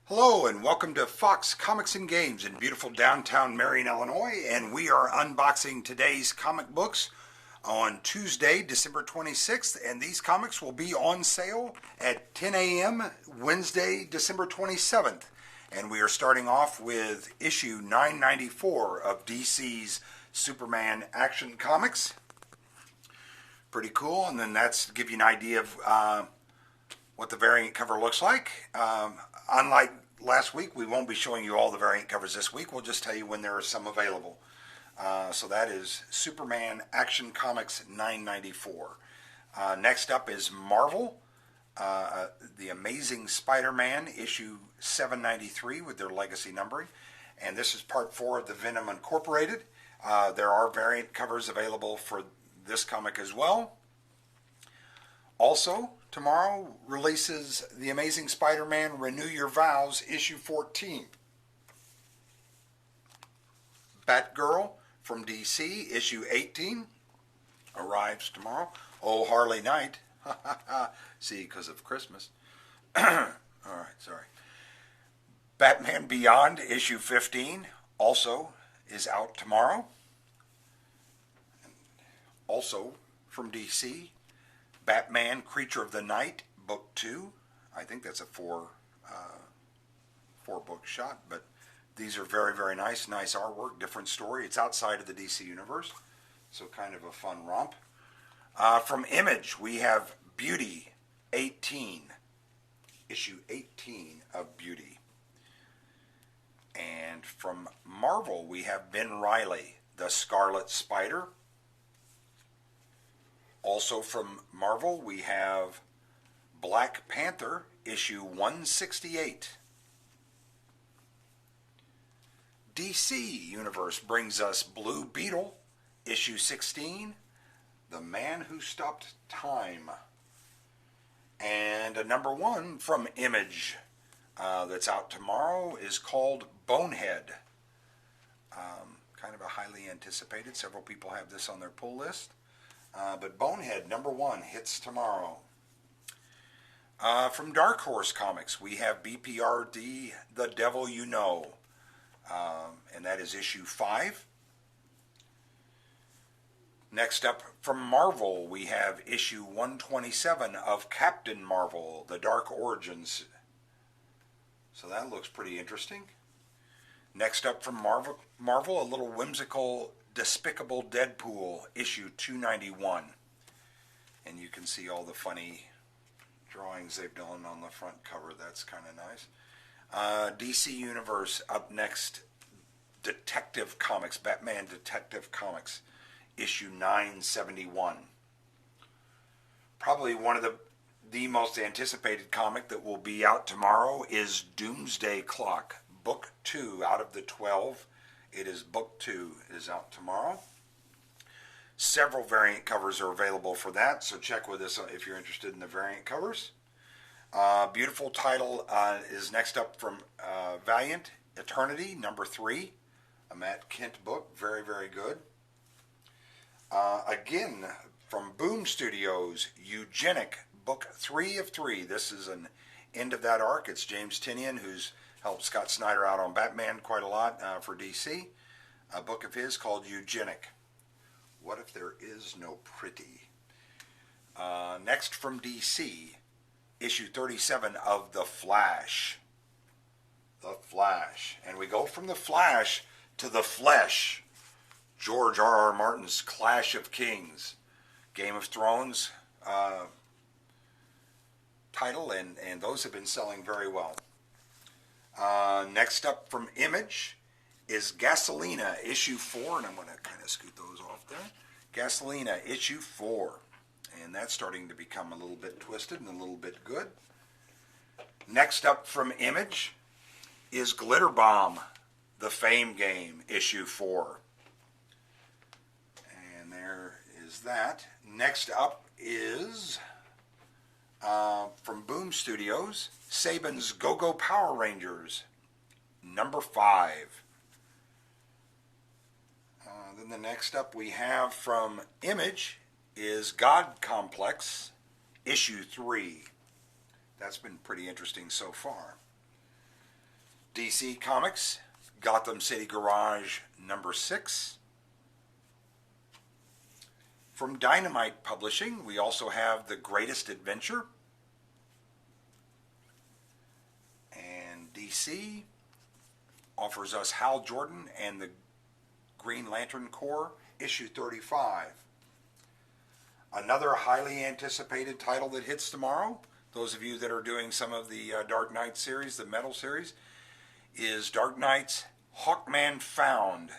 Hello and welcome to Fox Comics and Games in beautiful downtown Marion, Illinois, and we are unboxing today's comic books on Tuesday, December 26th, and these comics will be on sale at 10 a.m. Wednesday, December 27th. And we are starting off with issue 994 of DC's Superman Action Comics. Pretty cool, and then that's to give you an idea of what the variant cover looks like. Unlike last week, we won't be showing you all the variant covers this week. We'll just tell you when there are some available. So that is Superman Action Comics 994. Next up is Marvel, The Amazing Spider-Man, issue 793 with their legacy numbering. And this is part 4 of the Venom Incorporated. There are variant covers available for this comic as well. Also, tomorrow releases The Amazing Spider-Man Renew Your Vows, issue 14. Batgirl from DC, issue 18, arrives tomorrow. Oh, Harley Knight. See, because of Christmas. All right, sorry. Batman Beyond, issue 15, also is out tomorrow. Also from DC, Batman Creature of the Night, book 2. I think that's a four book shot, but these are very, very nice. Nice artwork, different story. It's outside of the DC universe, so kind of a fun romp. From Image, we have Beauty 18, issue 18 of Beauty. And from Marvel, we have Ben Reilly, The Scarlet Spider. Also from Marvel, we have Black Panther, issue 168. DC Universe brings us Blue Beetle, issue 16, The Man Who Stopped Time. And a number 1 from Image that's out tomorrow is called Bonehead. Kind of a highly anticipated. Several people have this on their pull list. But Bonehead, number 1, hits tomorrow. From Dark Horse Comics, we have BPRD, The Devil You Know. And that is issue 5. Next up, from Marvel, we have issue 127 of Captain Marvel, The Dark Origins. So that looks pretty interesting. Next up from Marvel, a little whimsical Despicable Deadpool, issue 291. And you can see all the funny drawings they've done on the front cover. That's kind of nice. DC Universe, up next, Detective Comics, Batman Detective Comics, issue 971. Probably one of the most anticipated comic that will be out tomorrow is Doomsday Clock, book 2 out of the 12. It is book 2. It is out tomorrow. Several variant covers are available for that, so check with us if you're interested in the variant covers. Beautiful title is next up from Valiant, Eternity, number 3. A Matt Kent book. Very, very good. Again, from Boom Studios, Eugenic, book 3 of 3. This is an end of that arc. It's James Tynion, who's helped Scott Snyder out on Batman quite a lot for DC. A book of his called Eugenic. What if there is no pretty? Next from DC, issue 37 of The Flash. The Flash. And we go from The Flash to The Flesh. George R.R. Martin's Clash of Kings. Game of Thrones title, and those have been selling very well. Next up from Image is Gasolina, issue 4, and I'm going to kind of scoot those off there. Gasolina, issue 4, and that's starting to become a little bit twisted and a little bit good. Next up from Image is Glitter Bomb, The Fame Game, issue 4. And there is that. Next up is from Boom Studios, Saban's Go-Go Power Rangers, number 5. Then the next up we have from Image is God Complex, issue 3. That's been pretty interesting so far. DC Comics, Gotham City Garage number 6. From Dynamite Publishing, we also have The Greatest Adventure. And DC offers us Hal Jordan and the Green Lantern Corps, issue 35. Another highly anticipated title that hits tomorrow, those of you that are doing some of the Dark Knight series, the Metal series, is Dark Knight's Hawkman Found,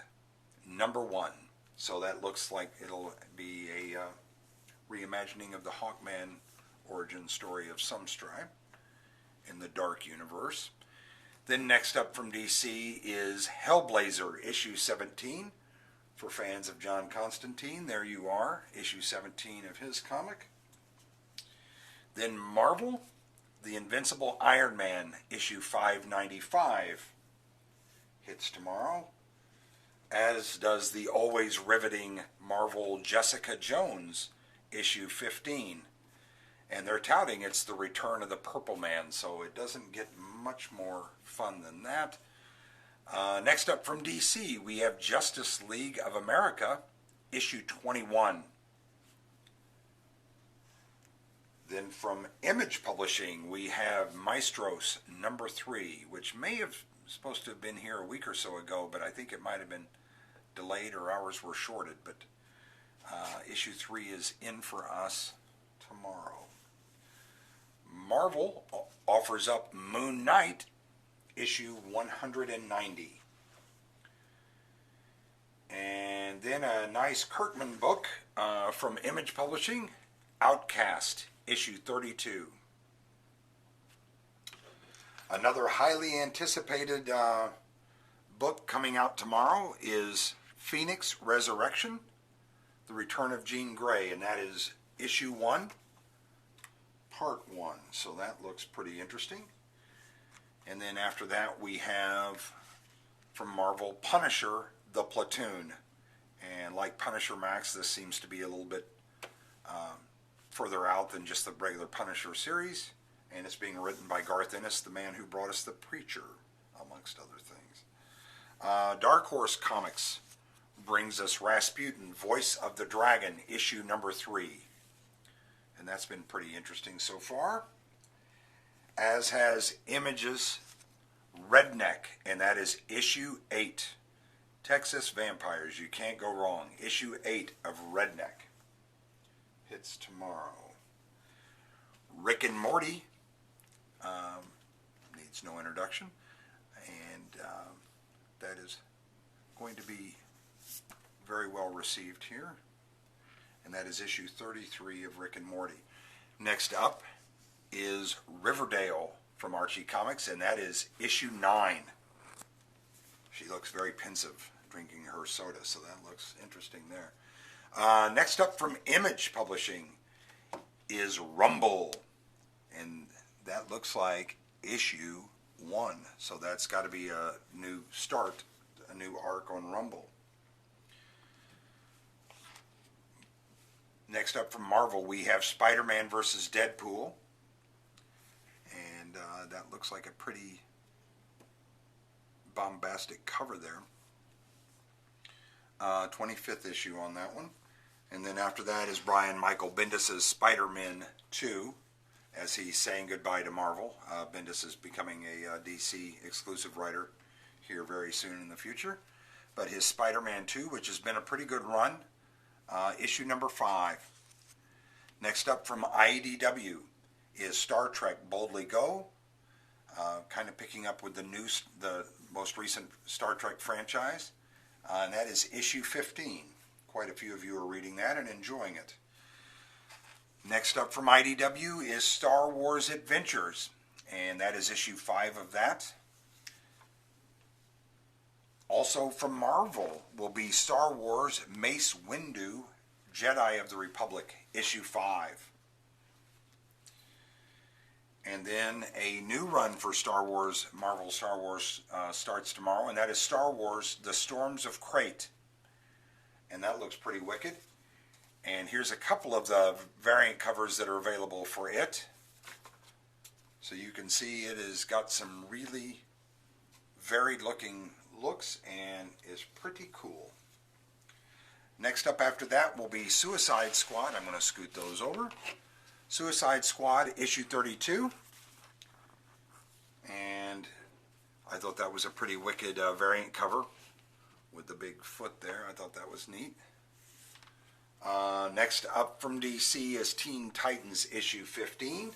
number 1. So that looks like it'll be a reimagining of the Hawkman origin story of some stripe in the Dark Universe. Then next up from DC is Hellblazer, issue 17. For fans of John Constantine, there you are, issue 17 of his comic. Then Marvel, The Invincible Iron Man, issue 595, hits tomorrow, as does the always riveting Marvel Jessica Jones, issue 15. And they're touting it's the return of the Purple Man, so it doesn't get much more fun than that. Next up from DC, we have Justice League of America, issue 21. Then from Image Publishing, we have Maestros number 3, which may have supposed to have been here a week or so ago, but I think it might have been delayed or hours were shorted. But issue 3 is in for us tomorrow. Marvel offers up Moon Knight, issue 190. And then a nice Kirkman book from Image Publishing, Outcast, issue 32. Another highly anticipated book coming out tomorrow is Phoenix Resurrection, The Return of Jean Grey, and that is issue 1, part 1. So that looks pretty interesting. And then after that we have from Marvel Punisher, The Platoon. And like Punisher Max, this seems to be a little bit further out than just the regular Punisher series. And it's being written by Garth Ennis, the man who brought us The Preacher, amongst other things. Dark Horse Comics brings us Rasputin, Voice of the Dragon, issue number 3. And that's been pretty interesting so far. As has Image's Redneck, and that is issue 8. Texas Vampires, you can't go wrong. Issue 8 of Redneck hits tomorrow. Rick and Morty needs no introduction, and that is going to be very well received here, and that is issue 33 of Rick and Morty. Next up is Riverdale from Archie Comics, and that is issue 9. She looks very pensive drinking her soda, so that looks interesting there. Next up from Image Publishing is Rumble, and that looks like issue 1, so that's got to be a new start, a new arc on Rumble. Next up from Marvel, we have Spider-Man vs. Deadpool, and that looks like a pretty bombastic cover there. 25th issue on that one. And then after that is Brian Michael Bendis' Spider-Man 2, as he's saying goodbye to Marvel. Bendis is becoming a DC exclusive writer here very soon in the future. But his Spider-Man 2, which has been a pretty good run, issue number 5. Next up from IDW is Star Trek Boldly Go, kind of picking up with the most recent Star Trek franchise, and that is issue 15. Quite a few of you are reading that and enjoying it. Next up from IDW is Star Wars Adventures, and that is issue 5 of that. Also from Marvel will be Star Wars Mace Windu, Jedi of the Republic, issue 5. And then a new run for Star Wars, Marvel Star Wars, starts tomorrow, and that is Star Wars The Storms of Crate. And that looks pretty wicked. And here's a couple of the variant covers that are available for it. So you can see it has got some really varied looking looks and is pretty cool. Next up after that will be Suicide Squad. I'm going to scoot those over. Suicide Squad issue 32. And I thought that was a pretty wicked variant cover with the big foot there. I thought that was neat. Next up from DC is Teen Titans issue 15.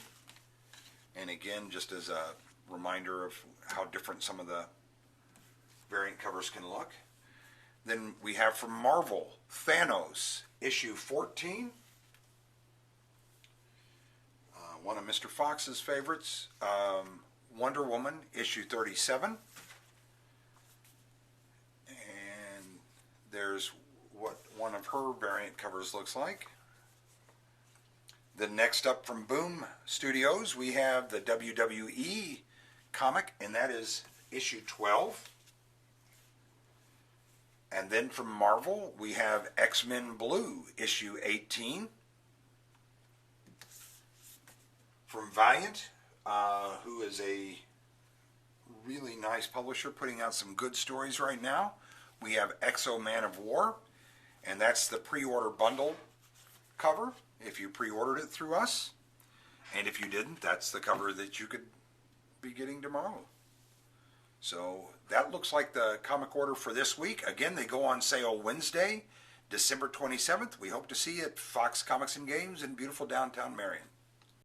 And again, just as a reminder of how different some of the variant covers can look. Then we have from Marvel, Thanos issue 14. One of Mr. Fox's favorites, Wonder Woman issue 37. And there's what one of her variant covers looks like. Then next up from Boom Studios, we have the WWE comic, and that is issue 12. And then from Marvel, we have X-Men Blue issue 18. From Valiant, who is a really nice publisher putting out some good stories right now, we have Exo Man of War, and that's the pre-order bundle cover if you pre-ordered it through us. And if you didn't, that's the cover that you could be getting tomorrow. So that looks like the comic order for this week. Again, they go on sale Wednesday, December 27th. We hope to see you at Fox Comics and Games in beautiful downtown Marion.